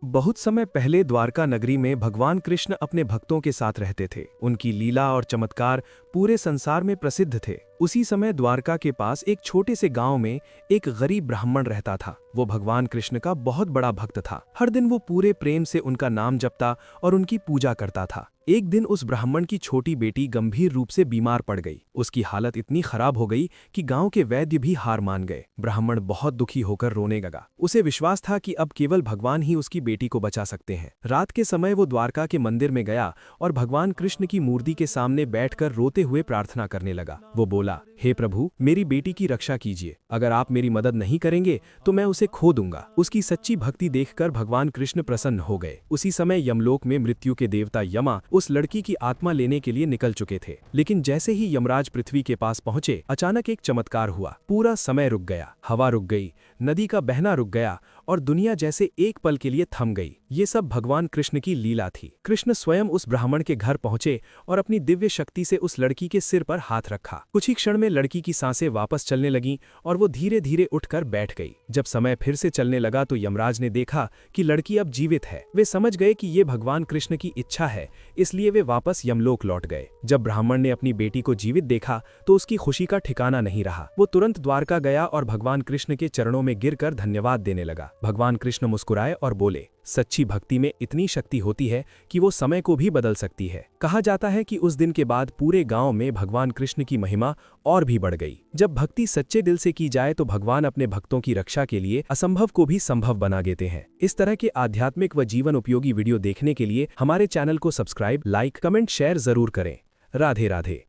बहुत समय पहले द्वारका नगरी में भगवान कृष्ण अपने भक्तों के साथ रहते थे। उनकी लीला और चमत्कार पूरे संसार में प्रसिद्ध थे। उसी समय द्वारका के पास एक छोटे से गांव में एक गरीब ब्राह्मण रहता था। वो भगवान कृष्ण का बहुत बड़ा भक्त था। हर दिन वो पूरे प्रेम से उनका नाम जपता और उनकी पूजा करता था। एक दिन उस ब्राह्मण की छोटी बेटी गंभीर रूप से बीमार पड़ गई। उसकी हालत इतनी खराब हो गई कि गांव के वैद्य भी हार मान गए। ब्राह्मण बहुत दुखी होकर रोने लगा। उसे विश्वास था कि अब केवल भगवान ही उसकी बेटी को बचा सकते हैं। रात के समय वो द्वारका के मंदिर में गया और भगवान कृष्ण की मूर्ति के सामने बैठकर रोते हुए प्रार्थना करने लगा। वो बोला, हे प्रभु, मेरी बेटी की रक्षा कीजिए। अगर आप मेरी मदद नहीं करेंगे तो मैं उसे खो दूंगा। उसकी सच्ची भक्ति देखकर भगवान कृष्ण प्रसन्न हो गए। उसी समय यमलोक में मृत्यु के देवता यमा उस लड़की की आत्मा लेने के लिए निकल चुके थे। लेकिन जैसे ही यमराज पृथ्वी के पास पहुंचे, अचानक एक चमत्कार हुआ। पूरा समय रुक गया, हवा रुक गई, नदी का बहना रुक गया और दुनिया जैसे एक पल के लिए थम गई। ये सब भगवान कृष्ण की लीला थी। कृष्ण स्वयं उस ब्राह्मण के घर पहुंचे और अपनी दिव्य शक्ति से उस लड़की के सिर पर हाथ रखा। कुछ ही क्षण में लड़की की सांसें वापस चलने लगीं और वो धीरे धीरे उठकर बैठ गई। जब समय फिर से चलने लगा तो यमराज ने देखा कि लड़की अब जीवित है। वे समझ गए कि ये भगवान कृष्ण की इच्छा है, इसलिए वे वापस यमलोक लौट गए। जब ब्राह्मण ने अपनी बेटी को जीवित देखा तो उसकी खुशी का ठिकाना नहीं रहा। वो तुरंत द्वारका गया और भगवान कृष्ण के चरणों में गिरकर धन्यवाद देने लगा। भगवान कृष्ण मुस्कुराए और बोले, सच्ची भक्ति में इतनी शक्ति होती है कि वो समय को भी बदल सकती है। कहा जाता है कि उस दिन के बाद पूरे गांव में भगवान कृष्ण की महिमा और भी बढ़ गई। जब भक्ति सच्चे दिल से की जाए तो भगवान अपने भक्तों की रक्षा के लिए असंभव को भी संभव बना देते हैं। इस तरह के आध्यात्मिक व जीवन उपयोगी वीडियो देखने के लिए हमारे चैनल को सब्सक्राइब, लाइक, कमेंट, शेयर जरूर करें। राधे राधे।